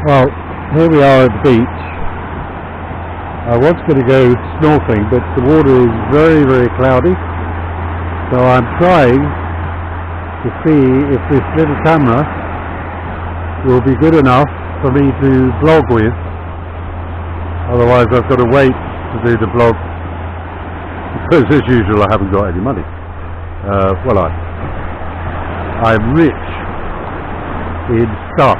Well, here we are at the beach. I was going to go snorkeling, but the water is very, very cloudy. So I'm trying to see if this little camera will be good enough for me to vlog with. Otherwise I've got to wait to do the vlog, because as usual I haven't got any money. I'm rich in stuff.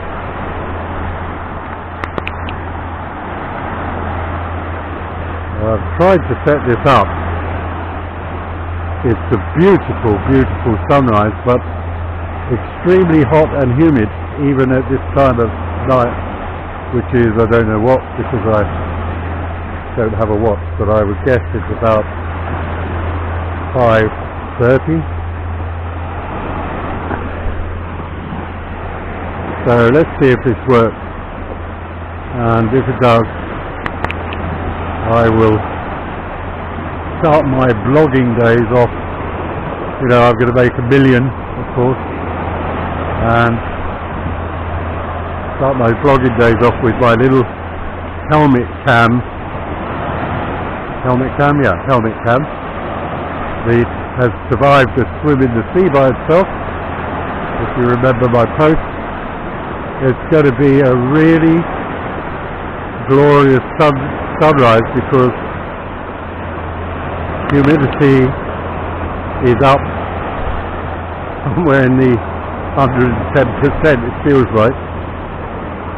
I've tried to set this up. It's a beautiful, beautiful sunrise, but extremely hot and humid even at this time of night, which is, I don't know what, because I don't have a watch, but I would guess it's about 5:30. So let's see if this works, and if it does, I will start my blogging days off. You know, I'm going to make 1 million, of course, and start my blogging days off with my little helmet cam. It has survived a swim in the sea by itself. If you remember my post, it's going to be a really glorious sunrise, because humidity is up somewhere in the 110%, it feels like.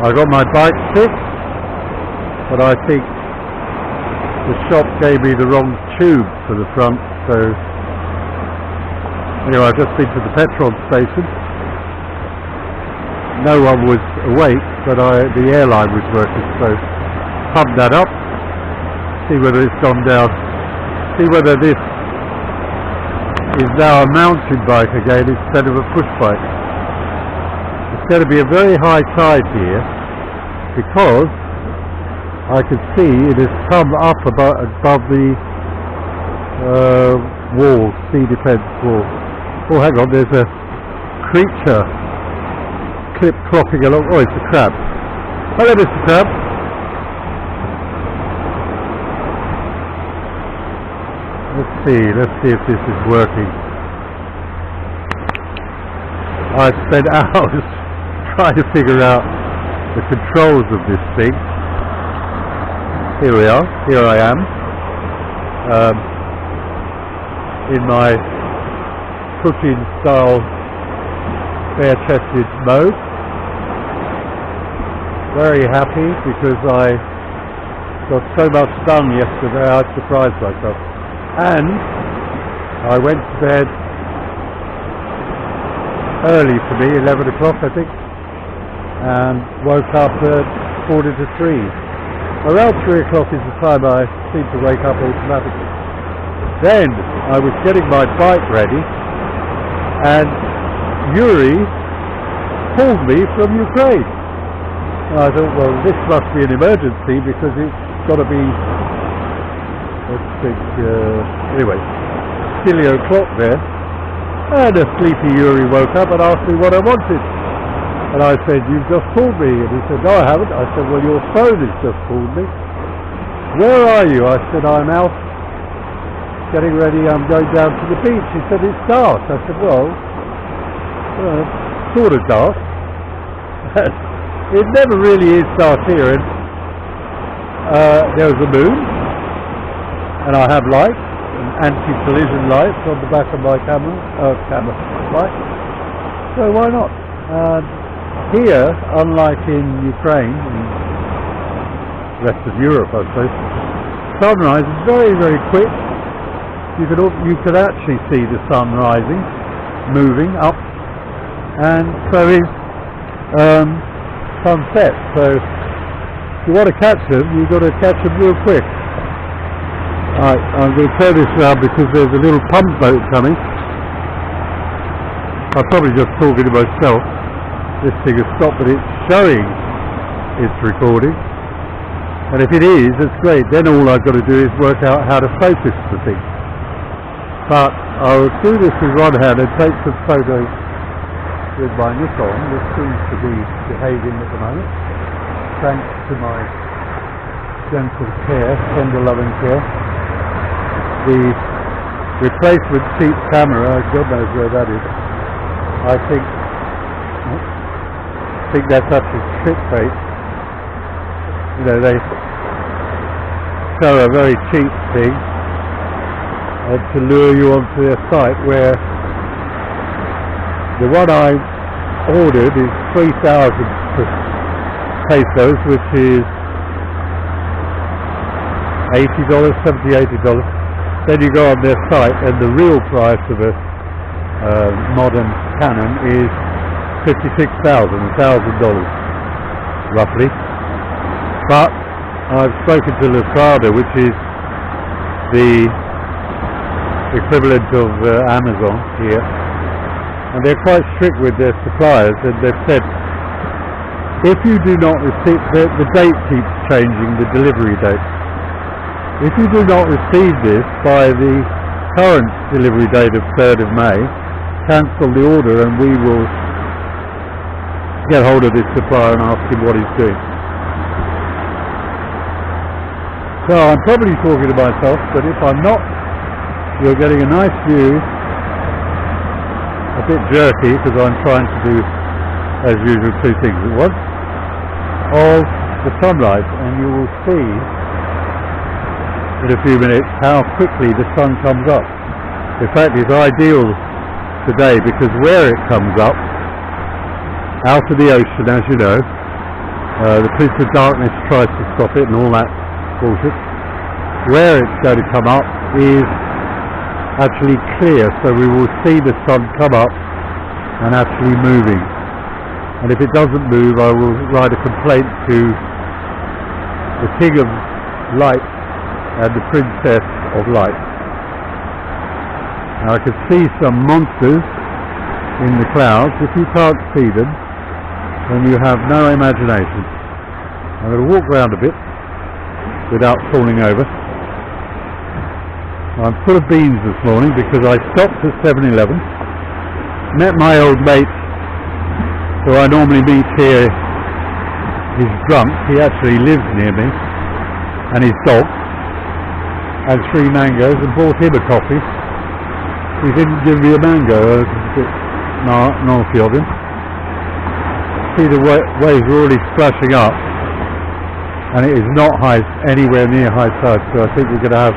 I got my bike fixed, but I think the shop gave me the wrong tube for the front, so anyway, I've just been to the petrol station. No one was awake, but the airline was working, so pumped that up, see whether it's gone down, see whether this is now a mountain bike again instead of a push bike. It's going to be a very high tide here, because I can see it has come up above the wall, sea defence wall. Oh, hang on, there's a creature clip-clopping along. Oh, it's a crab. Hello, Mr. Crab. Let's see if this is working. I've spent hours trying to figure out the controls of this thing. Here we are, here I am, in my cooking style bare-chested mode. Very happy because I got so much done yesterday I surprised myself. And I went to bed early for me, 11 o'clock I think, and woke up at 2:45. Around 3 o'clock is the time I seem to wake up automatically. Then I was getting my bike ready, and Yuri called me from Ukraine. And I thought, well, this must be an emergency, because it's got to be, let's think, anyway, silly o'clock there. And a sleepy Yuri woke up and asked me what I wanted. And I said, you've just called me. And he said, no, I haven't. I said, well, your phone has just called me. Where are you? I said, I'm out getting ready. I'm going down to the beach. He said, it's dark. I said, well, sort of dark. It never really is dark here. And there was a moon, and I have lights, anti-collision lights on the back of my camera light. So why not? Here, unlike in Ukraine and the rest of Europe, I suppose, sunrise is very, very quick. You could actually see the sun rising, moving up, and so is sunset. So if you want to catch them, you've got to catch them real quick. Right, I'm going to turn this around because there's a little pump boat coming. I'm probably just talking to myself. This thing has stopped, but it's showing it's recording. And if it is, that's great. Then all I've got to do is work out how to focus the thing. But I'll do this with one hand and take some photos with my Nikon. This seems to be behaving at the moment. thanks to my gentle care, tender loving care. The replacement cheap camera, God knows where that is. I think that's actually clickbait. You know, they show a very cheap thing to lure you onto their site, where the one I ordered is 3,000 pesos, which is $80, $80. Then you go on their site and the real price of a modern Canon is $56,000, $1,000 roughly. But I've spoken to Lucada, which is the equivalent of Amazon here, and they're quite strict with their suppliers, and they've said if you do not receive, the date keeps changing, the delivery date. If you do not receive this by the current delivery date of 3rd of May, cancel the order and we will get hold of this supplier and ask him what he's doing. So I'm probably talking to myself, but if I'm not, you're getting a nice view, a bit jerky because I'm trying to do, as usual, two things at once, of the sunrise, and you will see in a few minutes how quickly the sun comes up. In fact, it's ideal today because where it comes up, out of the ocean, as you know, the Prince of Darkness tries to stop it and all that bullshit. Where it's going to come up is actually clear, so we will see the sun come up and actually moving. And if it doesn't move, I will write a complaint to the King of Light and the Princess of Light. Now I can see some monsters in the clouds. If you can't see them, then you have no imagination. I'm going to walk around a bit without falling over. I'm full of beans this morning because I stopped at 7-Eleven, met my old mate who I normally meet here. He's drunk, he actually lives near me, and his dog, and 3 mangoes, and bought him a coffee. He didn't give me a mango, I was a bit naughty of him. See, the waves are already splashing up, and it is not anywhere near high tide, so I think we're going to have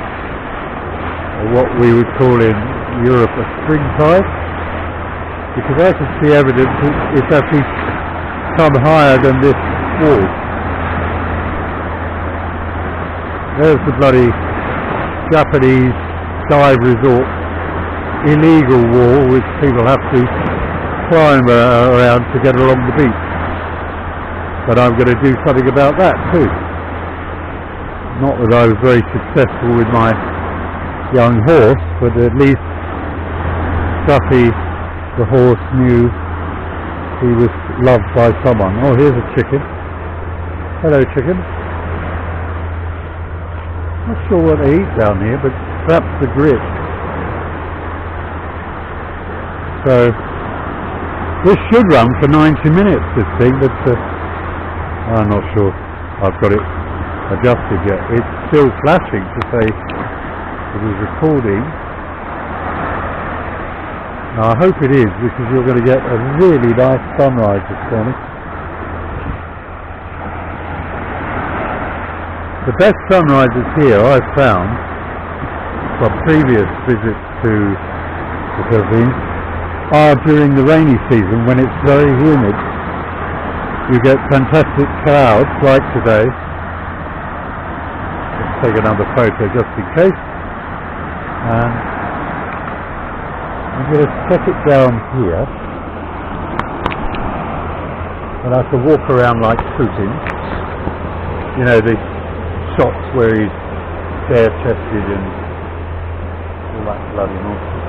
what we would call in Europe a spring tide, because I can see evidence it's actually come higher than this wall. There's the bloody Japanese dive resort illegal wall which people have to climb around to get along the beach. But I'm going to do something about that too. Not that I was very successful with my young horse, but at least Stuffy the horse knew he was loved by someone. Oh, here's a chicken. Hello, chicken. Not sure what they eat down here, but perhaps the grit. So this should run for 90 minutes, this thing, but I'm not sure I've got it adjusted yet. It's still flashing to say it is recording. Now I hope it is, because you're going to get a really nice sunrise this morning. The best sunrises here I've found from previous visits to the Philippines are during the rainy season when it's very humid. You get fantastic clouds like today. Let's take another photo just in case. And I'm going to set it down here, and I can walk around like Putin. You know, the shots where he's bare-chested and all that bloody nonsense.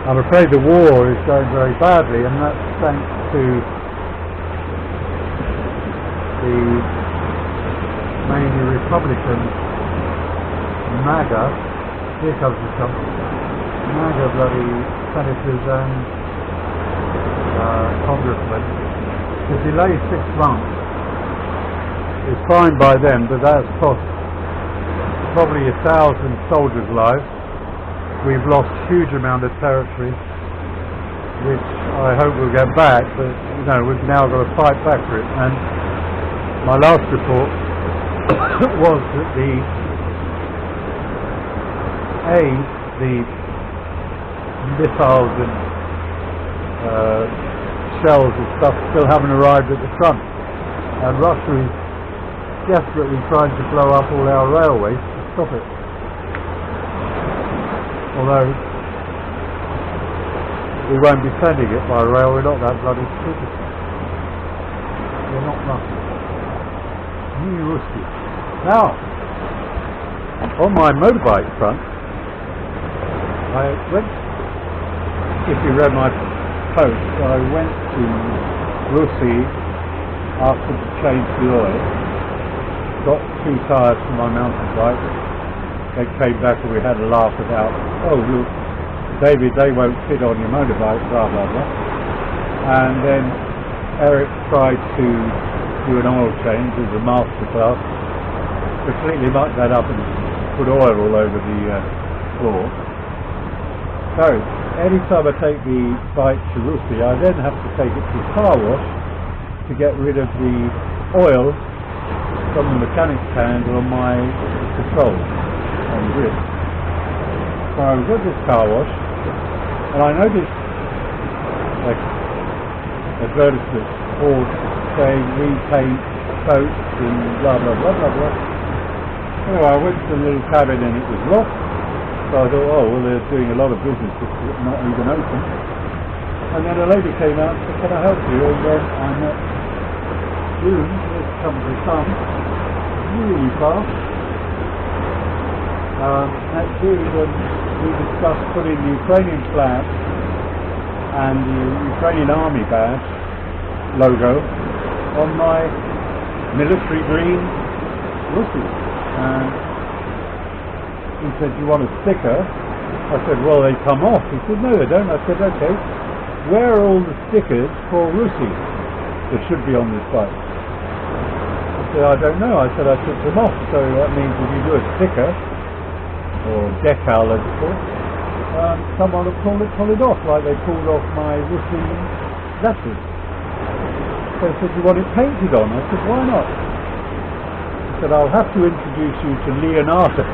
I'm afraid the war is going very badly, and that's thanks to the mainly Republican MAGA, here comes the Trump, MAGA bloody senators and congressmen to delay 6 months is fine by them, but that's cost probably 1,000 soldiers' lives. We've lost huge amount of territory, which I hope we'll get back, but we've now got to fight back for it. And my last report was that the missiles and shells and stuff still haven't arrived at the front, and Russia is desperately trying to blow up all our railways to stop it. Although we won't be sending it by rail, we're not that bloody stupid. We're not nothing. Now, on my motorbike front, I went, if you read my post, I went to Russia after to change the oil, got 2 tyres for my mountain bike. They came back and we had a laugh about, oh look, David, they won't fit on your motorbike, blah blah blah. And then Eric tried to do an oil change as a masterclass, completely mucked that up and put oil all over the floor. So, any time I take the bike to Russia, I then have to take it to a car wash to get rid of the oil from the mechanic's hand on my controls on the grid. So I was at this car wash and I noticed like advertisements all saying repaint coats and blah blah blah blah blah. Anyway, I went to the little cabin and it was locked, so I thought, oh well, they're doing a lot of business, it's not even open. And then a lady came out and said, can I help you? And then I met June, this comes the sun, really fast. At June, we discussed putting the Ukrainian flag and the Ukrainian Army badge logo on my military green Russia. And he said, do you want a sticker? I said, well, they come off. He said, no, they don't. I said, okay, where are all the stickers for Russia that should be on this bike? I said, I don't know. I said, I took them off. So that means if you do a sticker, or decal as it's called, someone will pull it off, like they pulled off my Russian letters. So he said, do you want it painted on? I said, why not? He said, I'll have to introduce you to Leonardo.